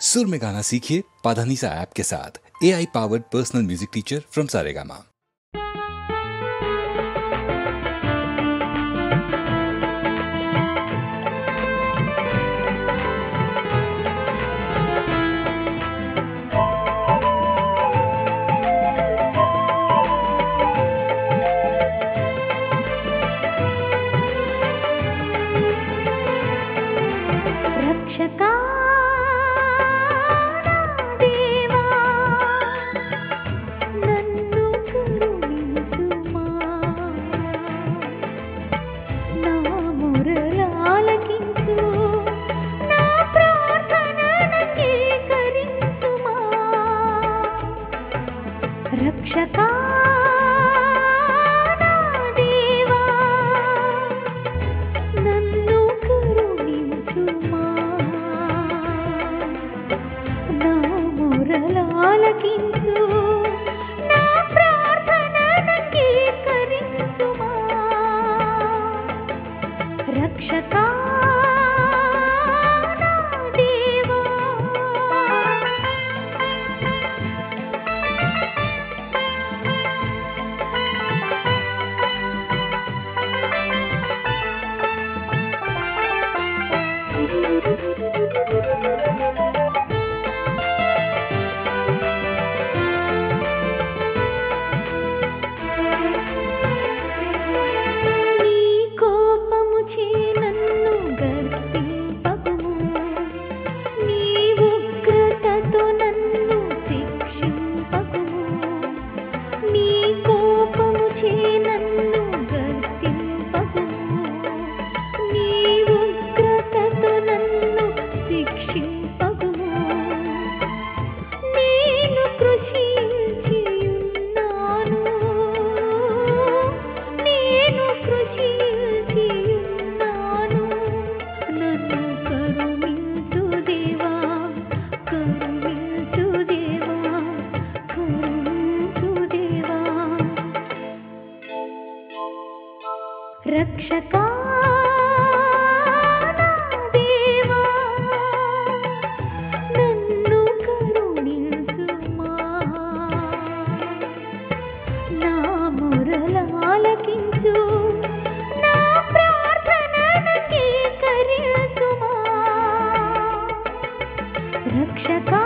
सुर में गाना सीखिए पाधानीसा ऐप के साथ। AI powered personal music teacher from Saregama. रक्षका देवा नन्नु करुणिंचुमा ना मुरलालकिंचु ना प्रार्थननंगीकरिंचुमा रक्षका देवा नन्नु करुणिंचुमा ఆలకించు నా ప్రార్థననంగీకరించుమా రక్షకా నా దేవా రక్షకా నా దేవా నన్ను కరుణించుమా నా మొరలాలకించు నా ప్రార్థననంగీకరించుమా రక్షకా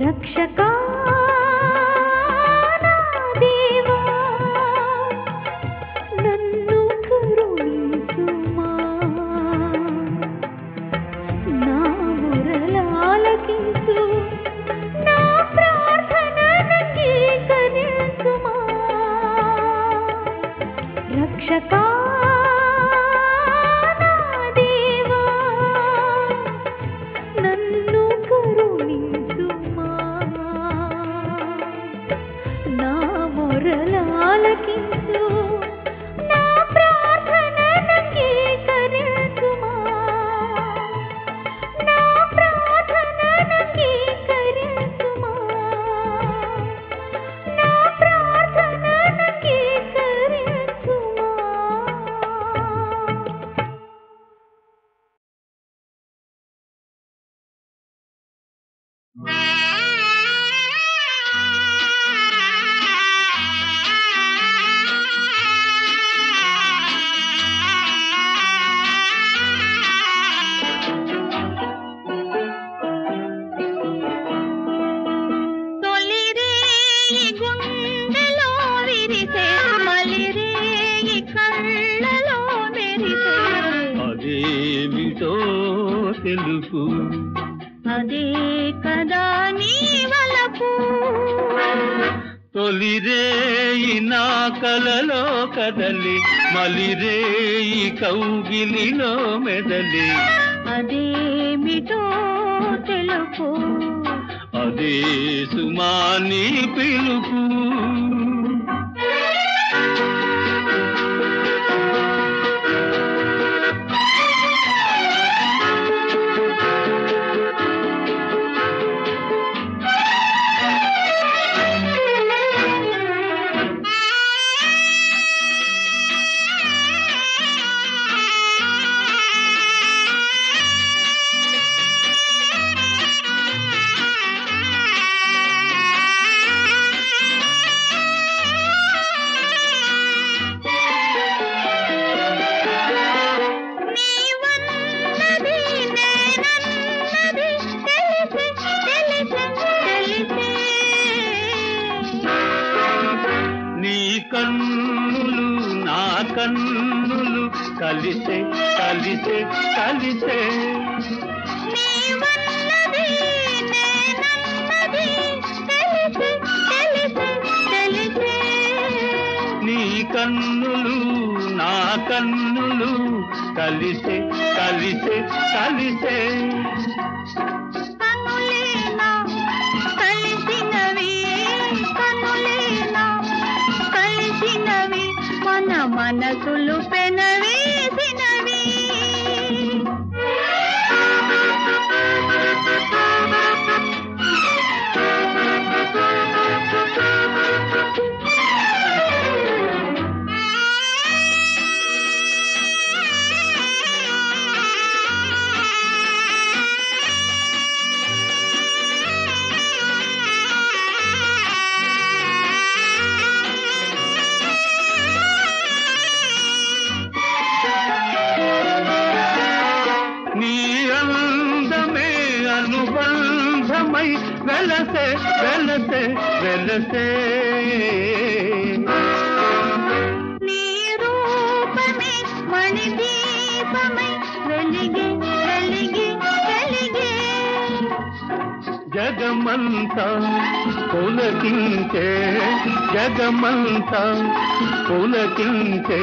రక్షకా నా దేవా నన్ను కరుణించుమా నా మొరలాలకించు నా ప్రార్థననంగీకరించుమా రక్షకా నా దేవా నన్ను కరుణించుమా నా మొరలాలకించు నా ప్రార్థననంగీకరించుమా నా ప్రార్థననంగీకరించుమా నా ప్రార్థననంగీకరించుమా. తొలిరేయి గుండెలో విరిసే మలిరేయి కళ్ళలో మెరిసే అదేమిటో తెలుపు అదే కదా నీ వలపు తొలిరేయి నా కలలో కదలి మలిరేయి కౌగిలిలో మెదలి అదేమిటో తెలుపు అదే సుమాని పిలుపు నీవన్నది నేనన్నది తెలిసే తెలిసే తెలిసే నీ కన్నులు నా కన్నులు కలిసే కలిసే కలిసే నీవన్నది నేనన్నది తెలిసే తెలిసే తెలిసే నీ కన్నులు నా కన్నులు కలిసే కలిసే కలిసే కన్నులేనా కలిసినవి కన్నులేనా కలిసినవి మన మనసులు పెనవేసినవి నీ అందమే అనుబంధమై వెలసే వెలసే వెలసే నీ రూపమే మణిదీపమై వెలిగే వెలిగే వెలిగే జగమంతా పులకించే జగమంతా పులకించే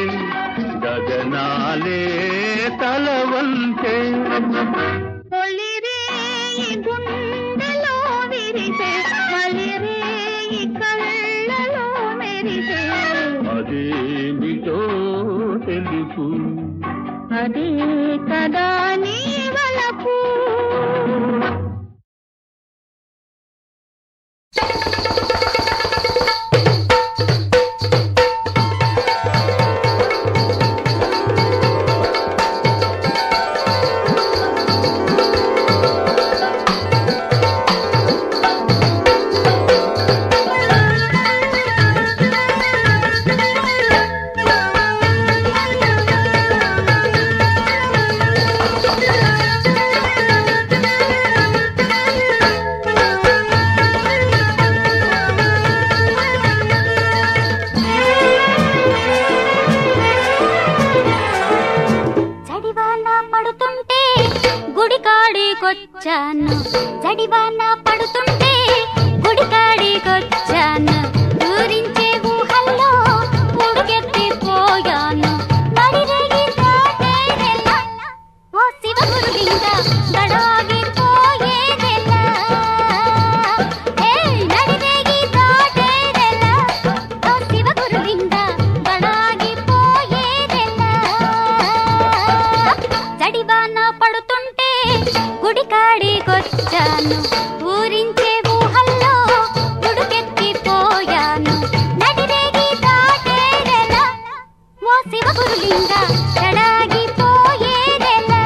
గగనాలే తలవంచే తొలిరేయి గుండెలో విరిసే మలిరేయి కళ్ళలో మెరిసే అదేమిటో తెలుపు అదే కదా నీ వలపు గుడికాడికొచ్చాను జడివాన పడుతుంటే గుడికాడికొచ్చాను ఊరించే ఊహల్లో ఉడుకెత్తిపోయాను నడిరేగి దాటేదెలా ఓ శివ గురులింగ గడాగిపోయేదెలా నడిరేగి దాటేదెలా ఓ శివ గురులింగ గడాగిపోయేదెలా జడివాన పడుతుంటే గుడికాడికొచ్చాను ఊరించే ఊహల్లో ఉడుకెత్తిపోయాను నడిరేగి దాటేదెలా ఓ శివ గురులింగ గడాగిపోయేదెలా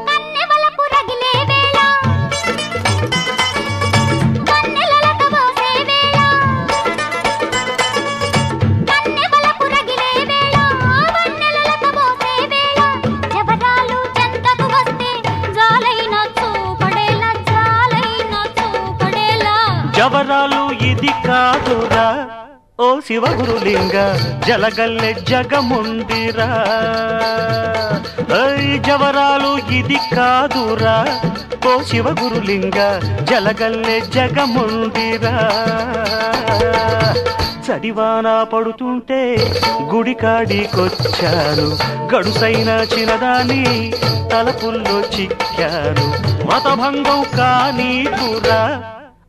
కన్నెవలపు రగిలే వేళ కన్నెలలక పోసే వేళ కన్నెవలపు రగిలే వేళ వన్నెలలక పోసే వేళ జబరాలు చెంతకు వస్తే జాలైన చూపడేలా జవరాలు ఇది కాదురా ఓ శివ గురులింగ జలగల్లె జగముందిరా జవరాలు ఇది కాదురా ఓ శివ గురులింగ జలగల్లె జగముందిరా చడివాన పడుతుంటే గుడికాడికొచ్చాను గడుసైన చిన్నదాని తలపుల్లో చిక్కాను మతభంగం కానీకురా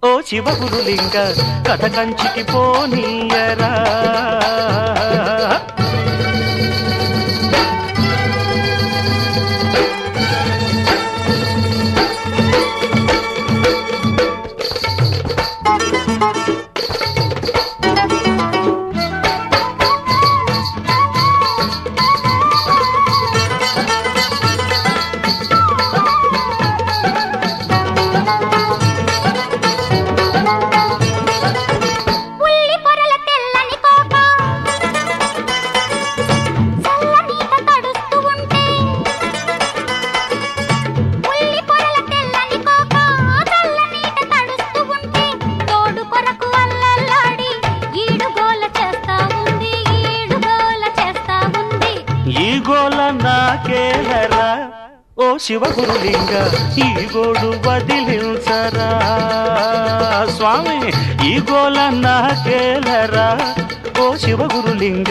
ఓ శివ గురులింగ కథ కంచికి పోనీయరా ఉల్లి పొరల తెల్లని కోక చల్లనీట తడుస్తూ ఉంటే ఉల్లి పొరల తెల్లని కోక చల్లనీట తడుస్తూ ఉంటే తోడు కొరకు అల్లల్లాడి ఈడుగోల చేస్తా ఉంది ఈ గోల నాకేలరా ఓ శివ గురులింగ ఈ గోడు వదిలించరా స్వామి ఈ గోల నాకేలరా ఓ శివ గురులింగ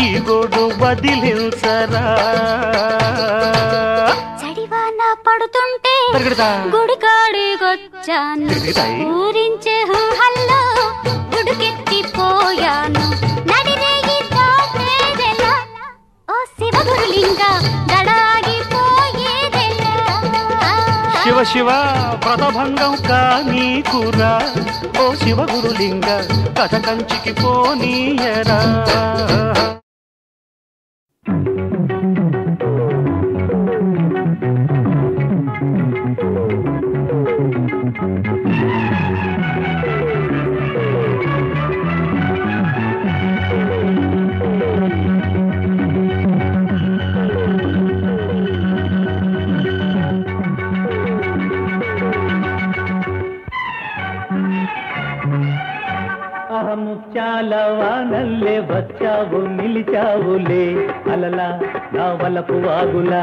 ఈ గోడు వదిలించరా చడివాన పడుతుంటే పరిగెడతా. గుడికాడికొచ్చాను తిరుగుతాయి. ఊరించే ఊహల్లో ఉడుకెత్తిపోయాను నడిరేగి దాటేదెలా ఓ శివ గురులింగ గడాగిపోయేదెలా శివ శివ వ్రతభంగం కానీకురా ఓ శివ గురులింగ కథ కంచికి పోనీయరా ముత్యాల వానల్లే వచ్చావు నిలిచావులే అలలా నా వలపు వాగులా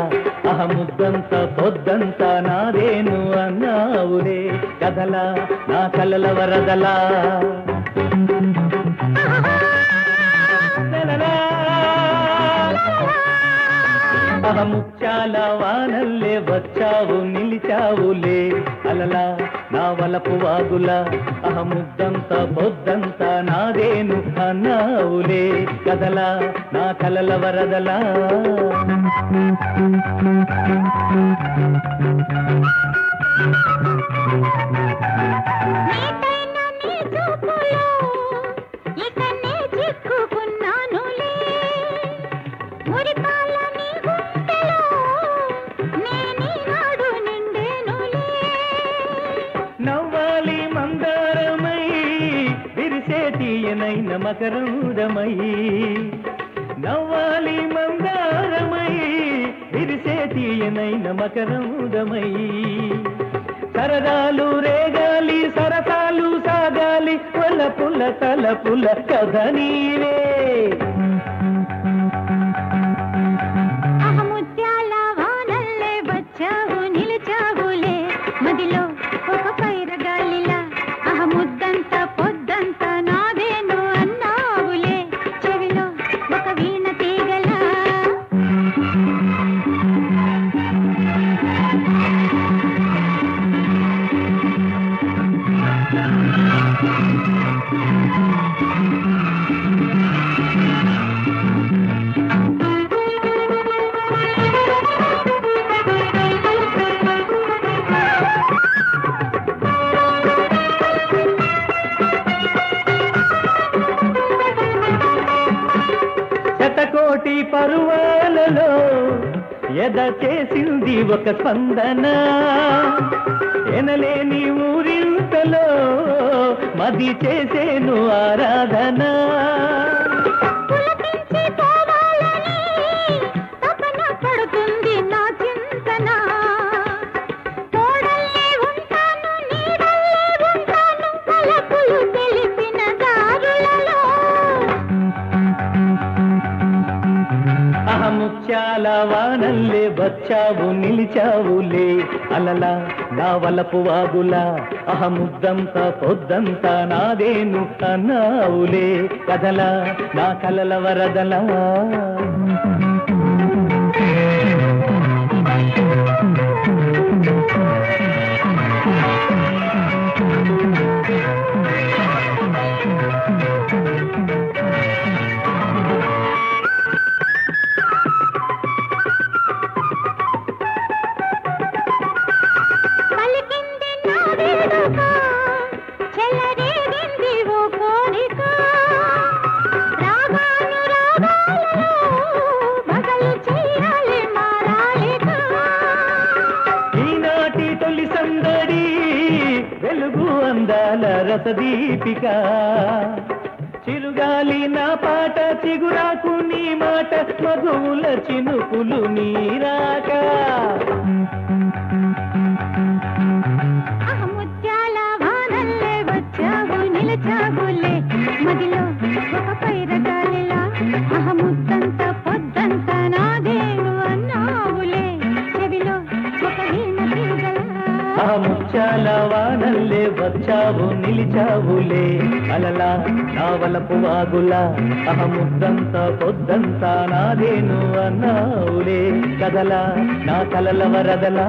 ముద్దంత పొద్దంతా నాదేను అన్నావులే కదలా నా కలల వరదలా ముత్యాల వానల్లే వచ్చావు నిలిచావులే అలలా నా వలపు వాగులా ముద్దంత పొద్దంతా నాదేను అన్నావులే కదలా నా కలల వరదలా నవ్వాలి మకరందమై నవ్వాలి మందారమై విరిసే తీయనైన మకరందమై సరదాలు రేగాలి సరసాలు సాగాలి వలపుల తలపుల కథ నీవే ముత్యాల వానల్లే వచ్చావు నిలిచావులే మదిలో ఒక పైరగాలిలా ముద్దంత పొద్దంత నాదేను అన్నావులే చెవిలో ఒక వీణ తీగలా శతకోటి పరువాలలో ఎద చేసింది ఒక స్పందన ఎనలేని ఊరింతలో మది చేసేను ఆరాధన పడుతుంది నా చింతన తోడల్లే ఉంటాను నీడల్లే ఉంటాను కలపులు తెలిపిన దారులలో ముత్యాల వానల్లే వచ్చావు నిలిచావులే అలలా నా వలపు వాగులా ముద్దంతా పొద్దంతా నాదేను అన్నావులే కదలా నా కలల వరదలా రసదీపిక చిరుగాలి నా పాట చిగురాకు నీ మాట మధువుల చినుకులు నీరాక ముత్యాల వానల్లే వచ్చావు నిలిచావులే మదిలో ఒక పైరగాలిలా ముద్దంత పొద్దంత నాదేను అన్నావులే చెవిలో ఒక వీణ తీగలా ముత్యాల వానల్లే వచ్చావు నిలిచావులే అలలా నా వలపు వాగులా ముద్దంత పొద్దంత నాదేను అన్నావులే కదలా నా కలల వరదలా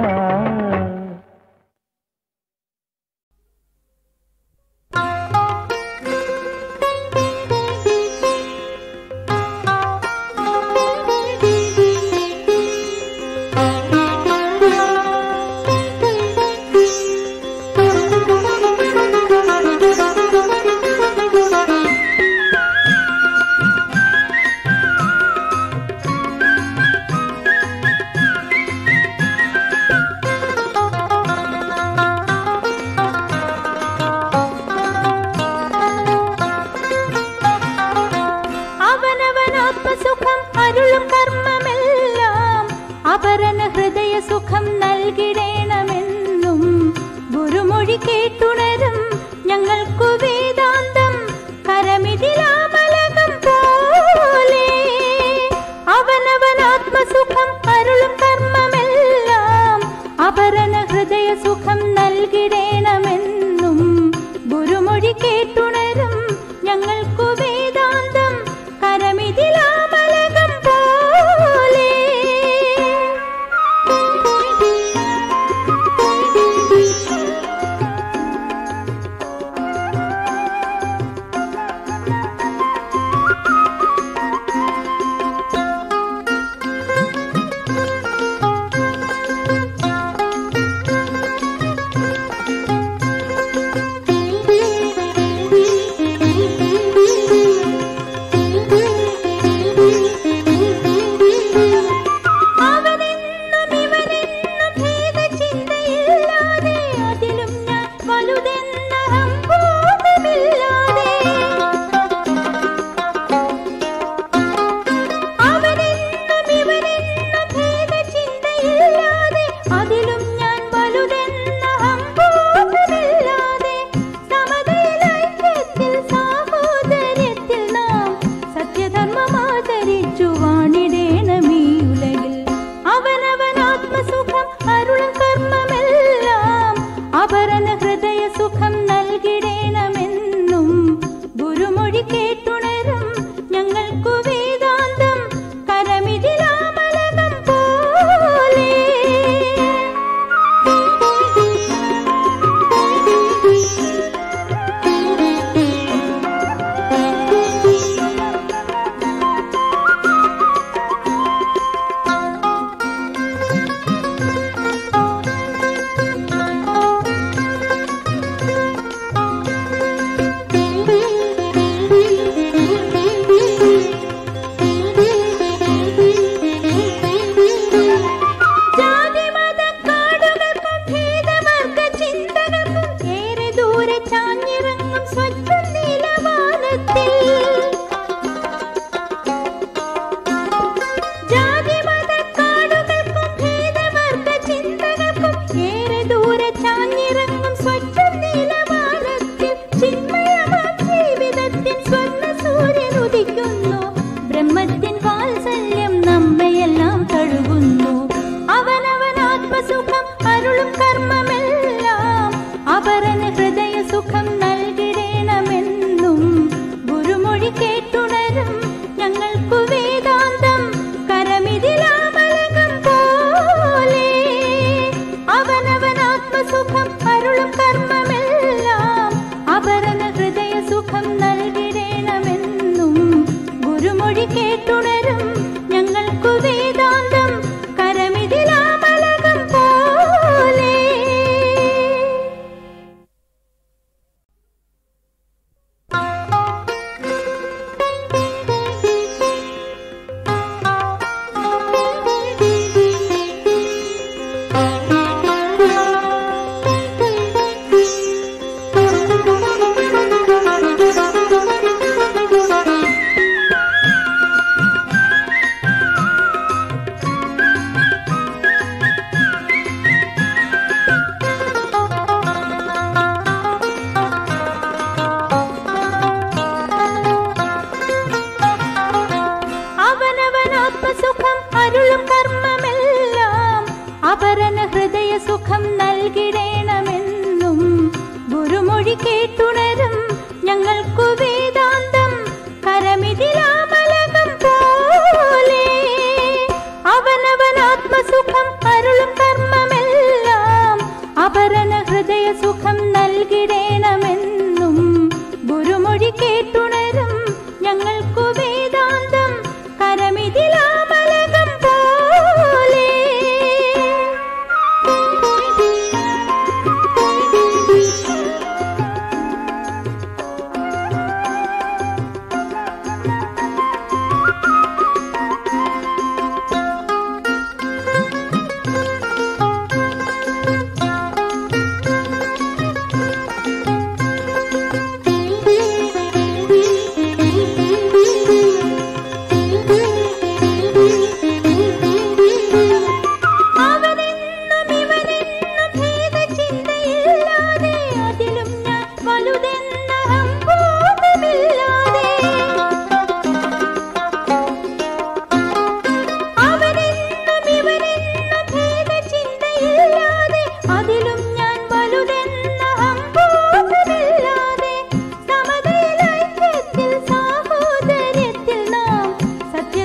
ചാഞ്ഞിറങ്ങും സ്വച്ഛ നീലവാനത്തിൽ ജാതിമത കാടുകൾക്കും ഭേദവർഗ ചിന്തകൾക്കും ഏറെ ദൂരെ ചാഞ്ഞിറങ്ങും സ്വച്ഛ നീലവാനത്തിൽ ചിന്മയമാം ജീവിതത്തിൽ സ്വർണ്ണ സൂര്യൻ ഉദിക്കുന്നു. ബ്രഹ്മത്തിൻ വാത്സല്യം നമ്മയെല്ലാം തഴുകുന്നു. അവനവനാത്മസുഖം അരുളും കർമ്മമെല്ലാം അപരന് ഹൃദയ സുഖം നൽകിടേണമെന്നും ഗുരുമൊഴി കേട്ടുണരും ഞങ്ങൾക്കു വേദാന്തം കരമിതിലാമലകം പോലെ. അവനവനാത്മസുഖം അരുളും കർമ്മമെല്ലാം അപരന് ഹൃദയ സുഖം നൽകിടേണമെന്നും ഗുരുമൊഴി കേട്ടുണരും ഞങ്ങൾക്കു വേദാന്തം കരമിതിലാമലകം പോലെ. അവനവനാത്മസുഖം അരുളും കർമ്മമെല്ലാം അപരന് ഹൃദയ സുഖം നൽകിടേണമെന്നും ഗുരുമൊഴി കേട്ടുണരും ഞങ്ങൾക്കു വേദാന്തം കരമിതിലാമലകം പോലെ. അവനവനാത്മസുഖം അരുളും കർമ്മമെല്ലാം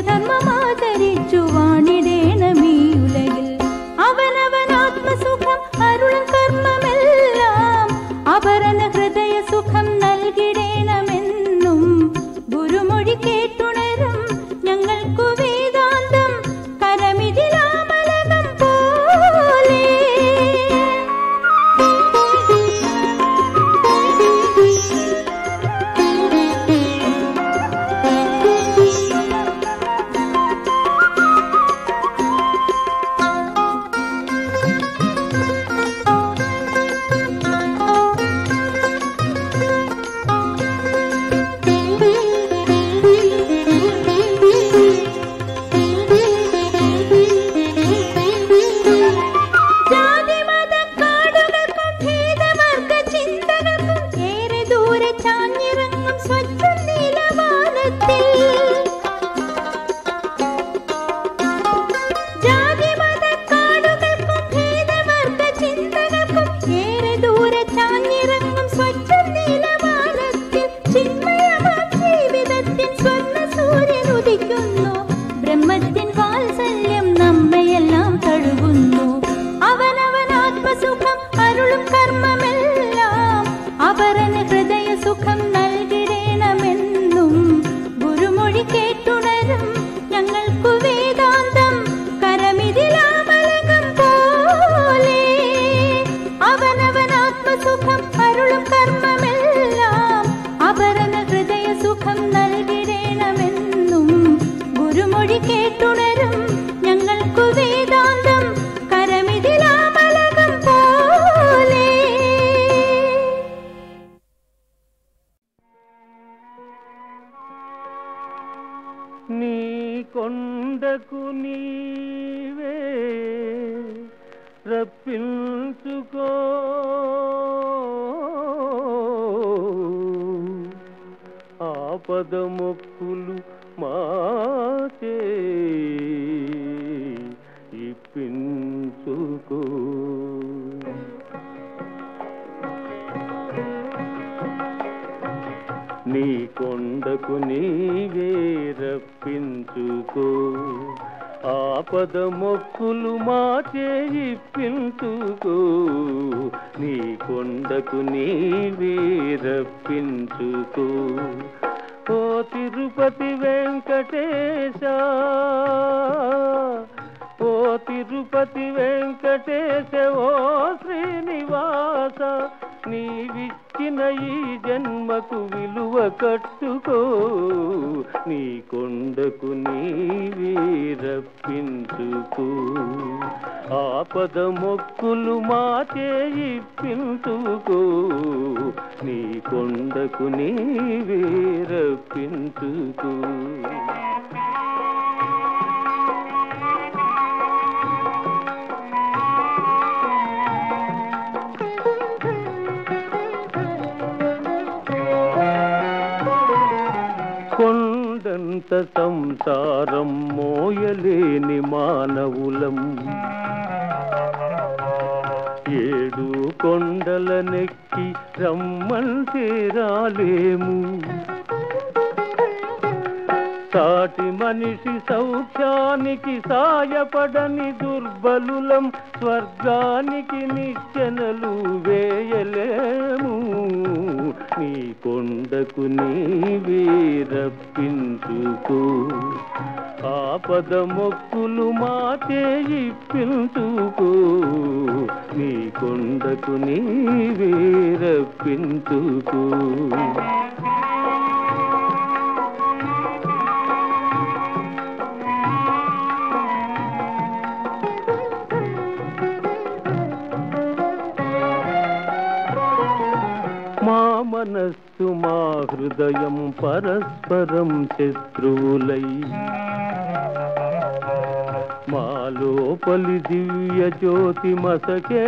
അപരന് ഹൃദയ സുഖം നൽകിടേണമെന്നും ഗുരുമൊഴി കേട്ടുണരും ഞങ്ങൾക്കു വേദാന്തം കരമിതിലാമലകം പോലെ. నీ కొండకు నీవే రప్పించుకో ఆపద మొక్కులు మాచే ఇప్పించుకో నీ కొండకు నీవే రప్పించుకో ఆపద మొక్కులు మాచే ఇప్పించుకో నీ కొండకు నీవే రప్పించుకో ఓ తిరుపతి వెంకటేశ ఓ తిరుపతి వెంకటేశ ఓ శ్రీనివాస నీవిచ్చిన ఈ జన్మకు విలువ కట్టుకో నీ కొండకు నీవే రప్పించుకో ఆపద మొక్కులు మాచే ఇప్పించుకో నీ కొండకు నీవే రప్పించుకో కొండంత సంసారం మోయలేని మానవులం ఏడు కొండల నెక్కి రమ్మంటే రాలేము సాటి మనిషి సౌఖ్యానికి సాయపడని దుర్బలులం స్వర్గానికి నిచ్చెనలు వేయలేము నీ కొండకు నీవే రప్పించుకో ఆపద మొక్కులు మాచే ఇప్పించుకో నీ కొండకు నీవే రప్పించుకో మా మనస్సు మా హృదయం పరస్పరం శత్రువులై మా లోపలి దివ్య జ్యోతి మసకేసిపోతున్నది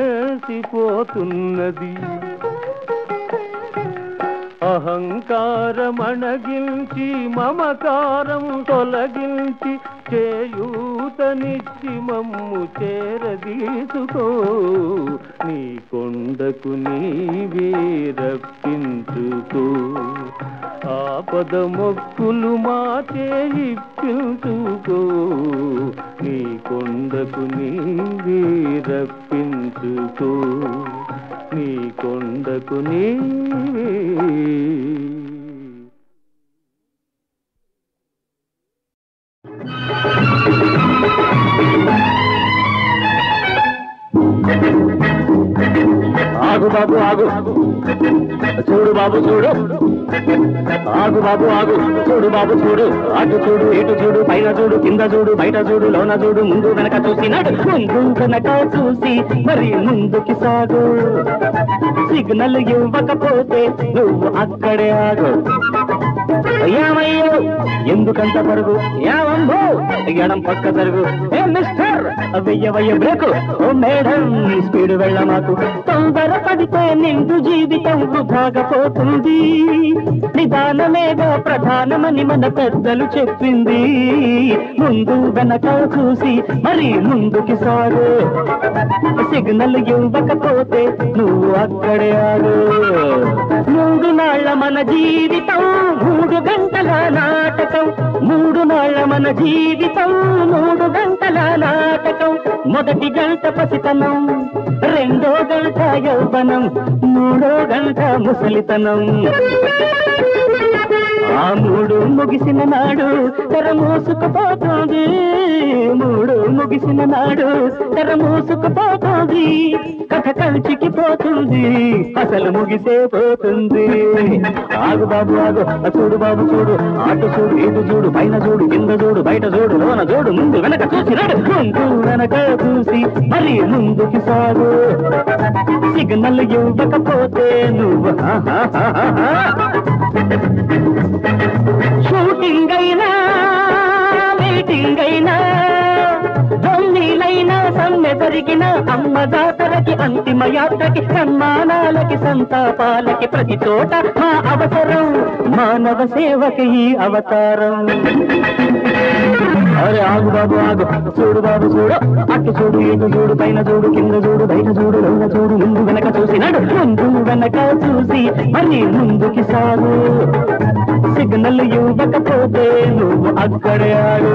అహంకారమణగించి మమకారం తొలగించి చేయూతనిచ్చి మమ్ము చేరదీసుకో నీ కొండకు నీవే రప్పించుకో ఆపద మొక్కులు మాచే ఇప్పించుకో నీ కొండకు నీవే రప్పించుకో నీ కొండకు నీవే ఆగు బాబు ఆగు చూడు బాబు చూడు ఆగు బాబు ఆగు చూడు బాబు చూడు అటు చూడు ఇటు చూడు పైన చూడు కింద చూడు బయట చూడు లోన చూడు ముందు వెనక చూసినాడు ముందు వెనక చూసి మరి ముందుకి సాగు సిగ్నల్ ఇవ్వకపోతే నువ్వు అక్కడే ఆగు ఏమయ్యో ఎందుకంత పరుగు ఏమమ్మో ఎడం పక్క జరుగు ఏ మిస్టర్ వెయ్య బ్రేకు ఓ మేడం స్పీడ్ వెళ్ళ మాకు తొందర పడితే నిండు జీవితం వృధాగా పోతుంది నిదానమేగా ప్రధానమని మన పెద్దలు చెప్పింది ముందు వెనక చూసి మరి ముందుకి సాగు సిగ్నల్ ఇవ్వకపోతే నువ్వు అక్కడే ఆగు 3 నాళ్ళ మన జీవితం 3 గంటల నాటకం 3 నాళ్ళ మన జీవితం 3 గంటల నాటకం మొదటి గంట పసితనం 2వ గంట యౌవనం 3వ గంట ముసలితనం ఆ 3 ముగిసిన నాడు తెర మూసుకుపోతుంది 3 ముగిసిన నాడు తెర మూసుకుపోతుంది కథ కంచికి పోతుంది అసలు ముగిసే పోతుంది ఆగు బాబు ఆగు చూడు బాబు చూడు అటు చూడు ఇటు చూడు పైన చూడు కింద చూడు బయట చూడు లోన చూడు ముందు వెనక చూసినాడు ముందు వెనక చూసి మరి ముందుకి సాగు సిగ్నల్ ఇవ్వకపోతే నువ్వు షూటింగ్ అయినా నమ్మె జరిగిన అమ్మ జాతరకి అంతిమ యాత్రకి సన్మానాలకి సంతాపాలకి ప్రతి చోట మా అవసరం మానవ సేవకి ఈ అవతారం. అరే ఆగు బాబు ఆగు చూడు బాబు చూడు అటు చూడు ఇటు చూడు పైన చూడు కింద చూడు బయట చూడు లోన చూడు ముందు వెనక చూసినాడు ముందు వెనక చూసి మరి ముందుకి సాగు సిగ్నల్ ఇవ్వకపోతే నువ్వు అక్కడే ఆడు.